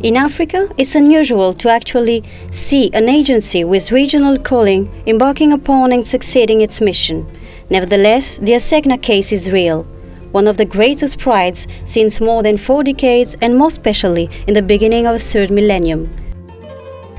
In Africa, it's unusual to actually see an agency with regional calling embarking upon and succeeding its mission. Nevertheless, the Asecna case is real, one of the greatest prides since more than 4 decades and more especially in the beginning of the third millennium.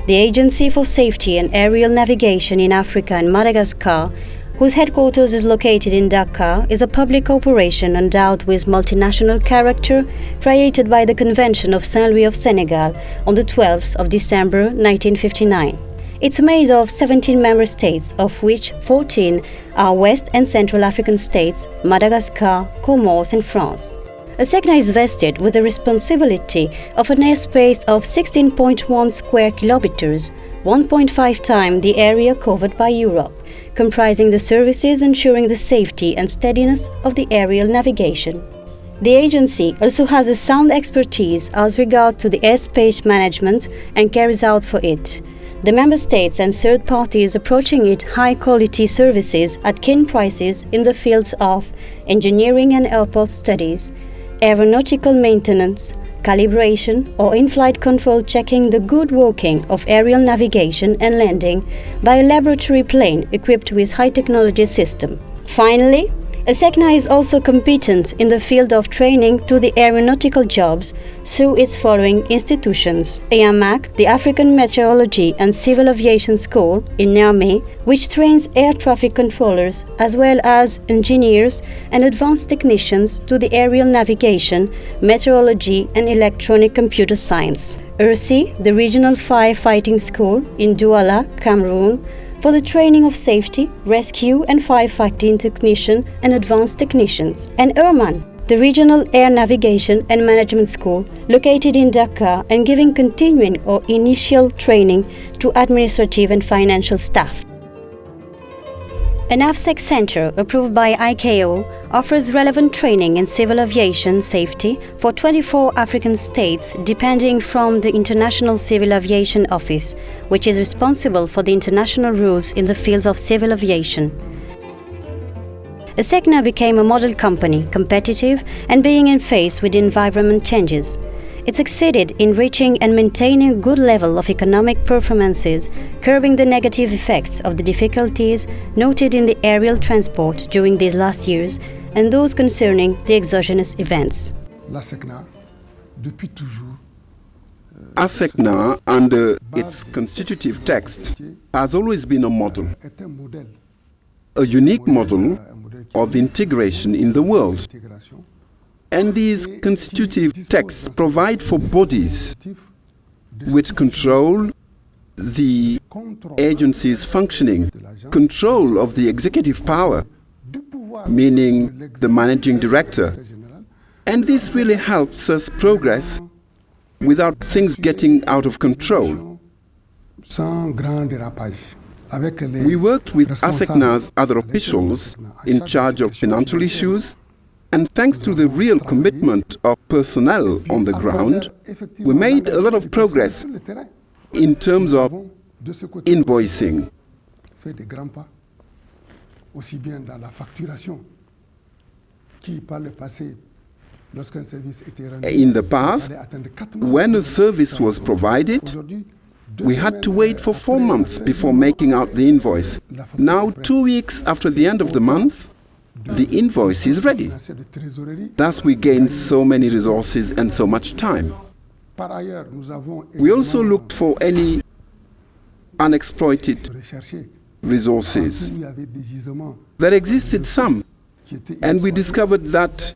The Agency for Safety and Aerial Navigation in Africa and Madagascar, whose headquarters is located in Dakar, is a public corporation endowed with multinational character created by the Convention of Saint-Louis of Senegal on the 12th of December 1959. It's made of 17 member states, of which 14 are West and Central African states, Madagascar, Comoros and France. Asecna is vested with the responsibility of an airspace of 16.1 square kilometers, 1.5 times the area covered by Europe, comprising the services ensuring the safety and steadiness of the aerial navigation. The agency also has a sound expertise as regards to the airspace management and carries out for it. The member states and third parties approaching it high-quality services at keen prices in the fields of engineering and airport studies, aeronautical maintenance, calibration or in-flight control, checking the good working of aerial navigation and landing by a laboratory plane equipped with high-technology system. Finally, Asecna is also competent in the field of training to the aeronautical jobs through its following institutions: AMAC, the African Meteorology and Civil Aviation School in Niamey, which trains air traffic controllers as well as engineers and advanced technicians to the aerial navigation, meteorology and electronic computer science. ERSI, the Regional Firefighting School in Douala, Cameroon, for the training of safety, rescue and firefighting technicians and advanced technicians. And ERMAN, the Regional Air Navigation and Management School, located in Dakar and giving continuing or initial training to administrative and financial staff. An AFSEC center approved by ICAO offers relevant training in civil aviation safety for 24 African states, depending from the International Civil Aviation Office, which is responsible for the international rules in the fields of civil aviation. Asecna became a model company, competitive and being in phase with environment changes. It succeeded in reaching and maintaining a good level of economic performances, curbing the negative effects of the difficulties noted in the aerial transport during these last years and those concerning the exogenous events. Asecna, under its constitutive text, has always been a model, a unique model of integration in the world. And these constitutive texts provide for bodies which control the agency's functioning, control of the executive power, meaning the managing director. And this really helps us progress without things getting out of control. We worked with Asecna's other officials in charge of financial issues, and thanks to the real commitment of personnel on the ground, we made a lot of progress in terms of invoicing. In the past, when a service was provided, we had to wait for 4 months before making out the invoice. Now, 2 weeks after the end of the month, the invoice is ready. Thus, we gain so many resources and so much time. We also looked for any unexploited resources. There existed some, and we discovered that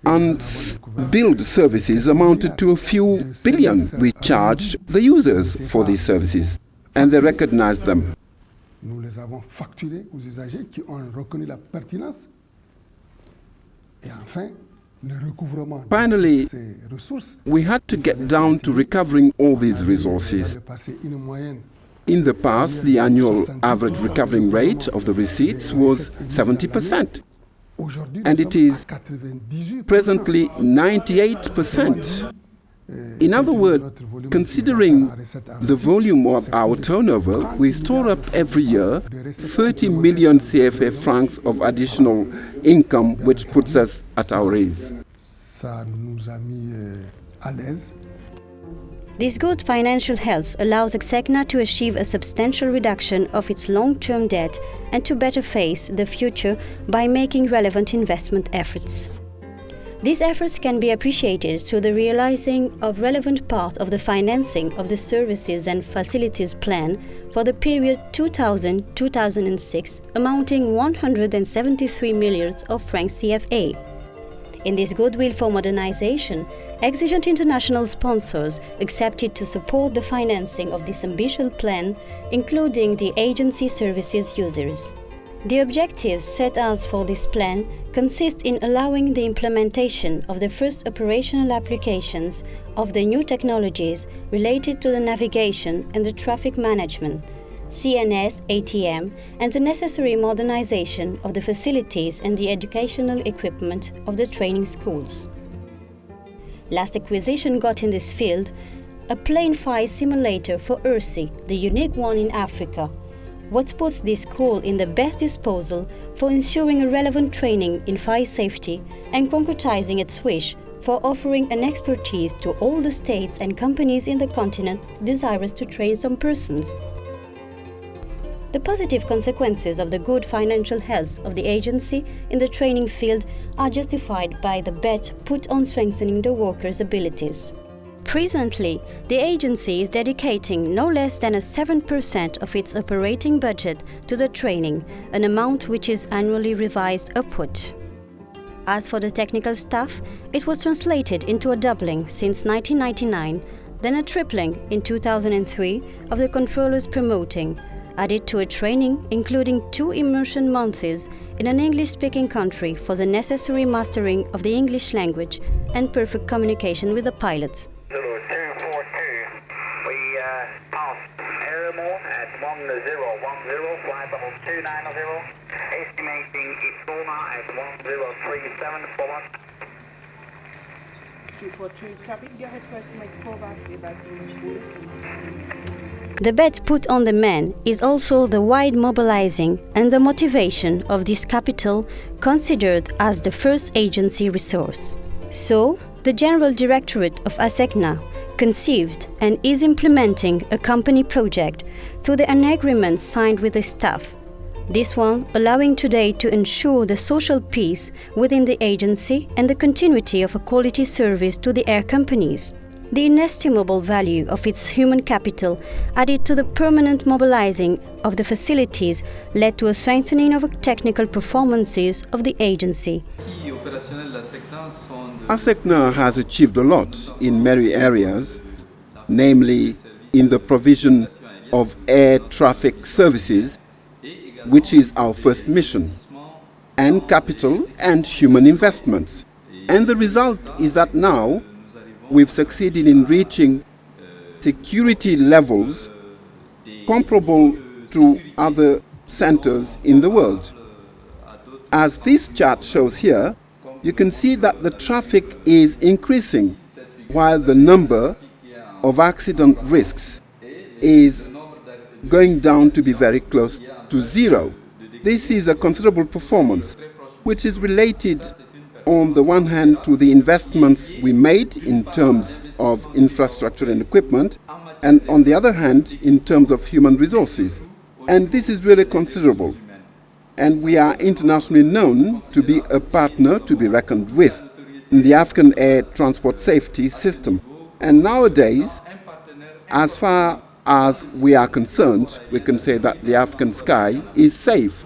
unbilled services amounted to a few billion. We charged the users for these services, and they recognized them. Nous les avons facturés aux usagers qui ont reconnu la pertinence. Et enfin, le recouvrement de ces ressources. We had to get down to recovering all these resources. In the past, the annual average recovering rate of the receipts was 70%. And it is presently 98%. In other words, considering the volume of our turnover, we store up every year 30 million CFA francs of additional income, which puts us at our ease. This good financial health allows Asecna to achieve a substantial reduction of its long-term debt and to better face the future by making relevant investment efforts. These efforts can be appreciated through the realizing of relevant part of the financing of the services and facilities plan for the period 2000-2006, amounting 173 million of francs CFA. In this goodwill for modernization, exigent international sponsors accepted to support the financing of this ambitious plan, including the agency services users. The objectives set out for this plan consist in allowing the implementation of the first operational applications of the new technologies related to the navigation and the traffic management, CNS, ATM, and the necessary modernization of the facilities and the educational equipment of the training schools. Last acquisition got in this field a plane flight simulator for ERSI, the unique one in Africa, what puts this school in the best disposal for ensuring a relevant training in fire safety and concretizing its wish for offering an expertise to all the states and companies in the continent desirous to train some persons. The positive consequences of the good financial health of the agency in the training field are justified by the bet put on strengthening the workers' abilities. Presently, the agency is dedicating no less than 7% of its operating budget to the training, an amount which is annually revised upward. As for the technical staff, it was translated into a doubling since 1999, then a tripling in 2003 of the controllers promoting, added to a training including 2 immersion months in an English-speaking country for the necessary mastering of the English language and perfect communication with the pilots. 0242, we passed Airmore at 1010, flight level 290, estimating Ipsoma at 1037, forward. 242, copy, go ahead for estimate Provence about the The bet put on the man is also the wide mobilizing and the motivation of this capital considered as the first agency resource. So, the General Directorate of Asecna conceived and is implementing a company project through an agreement signed with the staff. This one allowing today to ensure the social peace within the agency and the continuity of a quality service to the air companies. The inestimable value of its human capital added to the permanent mobilizing of the facilities led to a strengthening of the technical performances of the agency. Asecna has achieved a lot in many areas, namely in the provision of air traffic services, which is our first mission, and capital and human investments. And the result is that now we've succeeded in reaching security levels comparable to other centers in the world. As this chart shows here, you can see that the traffic is increasing while the number of accident risks is going down to be very close to zero. This is a considerable performance, which is related on the one hand to the investments we made in terms of infrastructure and equipment, and on the other hand in terms of human resources. And this is really considerable. And we are internationally known to be a partner to be reckoned with in the African air transport safety system. And nowadays, as far as we are concerned, we can say that the African sky is safe.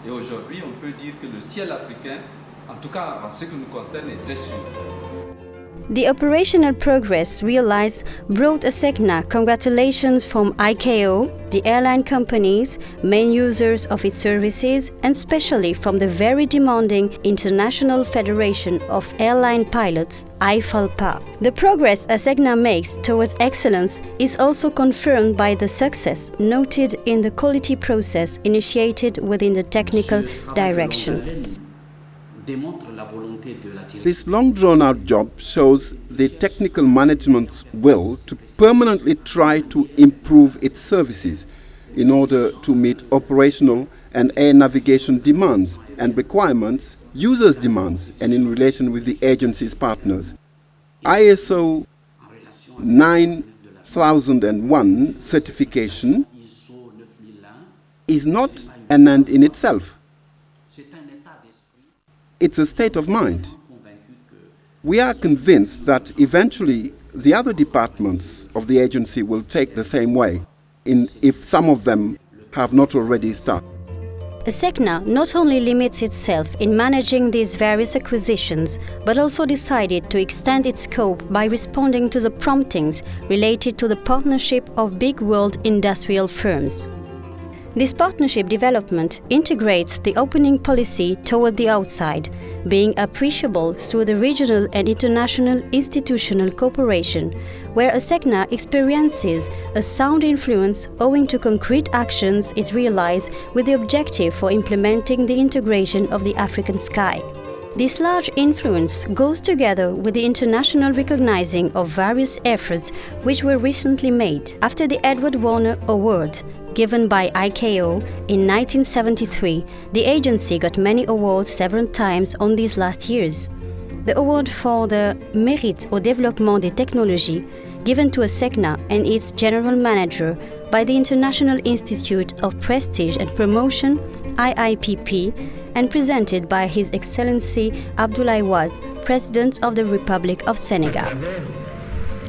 The operational progress realized brought Asecna congratulations from ICAO, the airline companies, main users of its services, and especially from the very demanding International Federation of Airline Pilots, IFALPA. The progress Asecna makes towards excellence is also confirmed by the success noted in the quality process initiated within the technical direction. This long drawn-out job shows the technical management's will to permanently try to improve its services in order to meet operational and air navigation demands and requirements, users' demands, and in relation with the agency's partners. ISO 9001 certification is not an end in itself. It's a state of mind. We are convinced that eventually the other departments of the agency will take the same way, if some of them have not already started. Asecna not only limits itself in managing these various acquisitions, but also decided to extend its scope by responding to the promptings related to the partnership of big world industrial firms. This partnership development integrates the opening policy toward the outside, being appreciable through the regional and international institutional cooperation, where Asecna experiences a sound influence owing to concrete actions it realizes with the objective for implementing the integration of the African sky. This large influence goes together with the international recognizing of various efforts which were recently made. After the Edward Warner Award, given by ICAO in 1973, the agency got many awards several times on these last years. The award for the Mérite au développement des technologies, given to Asecna and its general manager by the International Institute of Prestige and Promotion, IIPP, and presented by His Excellency Abdoulaye Wade, President of the Republic of Senegal.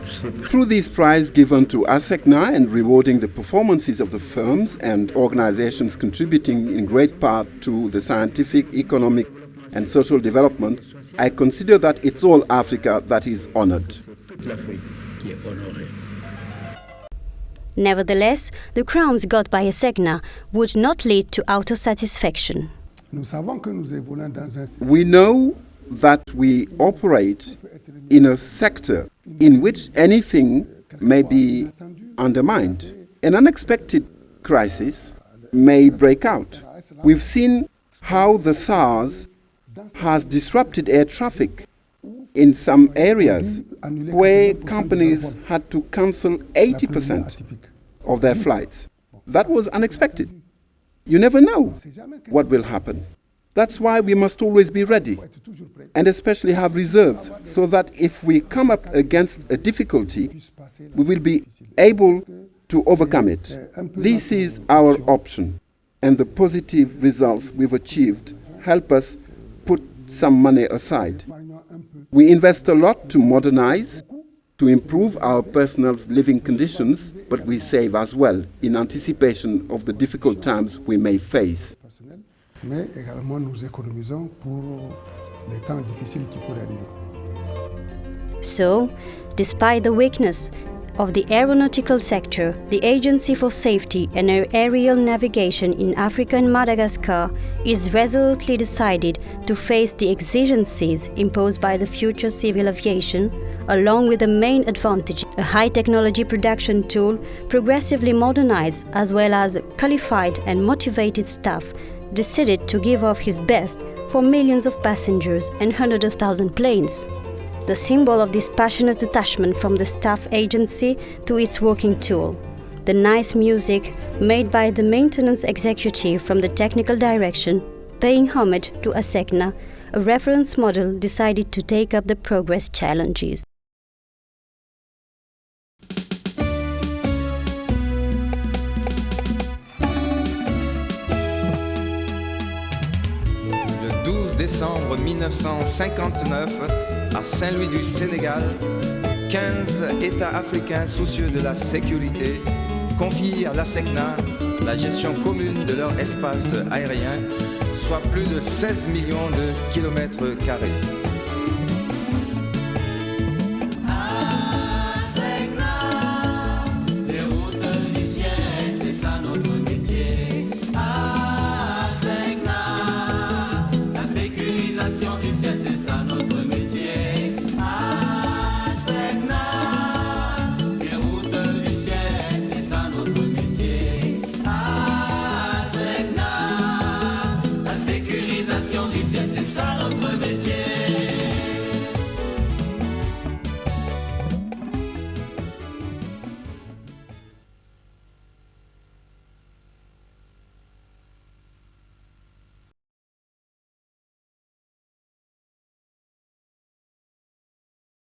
Through this prize given to Asecna and rewarding the performances of the firms and organizations contributing in great part to the scientific, economic, and social development, I consider that it's all Africa that is honored. Nevertheless, the crowns got by Asecna would not lead to auto-satisfaction. We know that we operate in a sector in which anything may be undermined. An unexpected crisis may break out. We've seen how the SARS has disrupted air traffic in some areas where companies had to cancel 80% of their flights. That was unexpected. You never know what will happen. That's why we must always be ready, and especially have reserves, so that if we come up against a difficulty, we will be able to overcome it. This is our option, and the positive results we've achieved help us put some money aside. We invest a lot to modernize, to improve our personal's living conditions, but we save as well in anticipation of the difficult times we may face. Mais également nous économisons pour les temps difficiles qui pourraient arriver. So, despite the weakness of the aeronautical sector, the Agency for Safety and Aerial Navigation in Africa and Madagascar is resolutely decided to face the exigencies imposed by the future civil aviation, along with the main advantage, a high-technology production tool progressively modernized as well as qualified and motivated staff, decided to give off his best for millions of passengers and hundreds of thousands of planes. The symbol of this passionate attachment from the staff agency to its working tool. The nice music made by the maintenance executive from the technical direction, paying homage to Asecna, a reference model decided to take up the progress challenges. Décembre 1959, à Saint-Louis du Sénégal, 15 États africains soucieux de la sécurité confient à l'Asecna la gestion commune de leur espace aérien, soit plus de 16 millions de kilomètres carrés. C'est ça notre métier.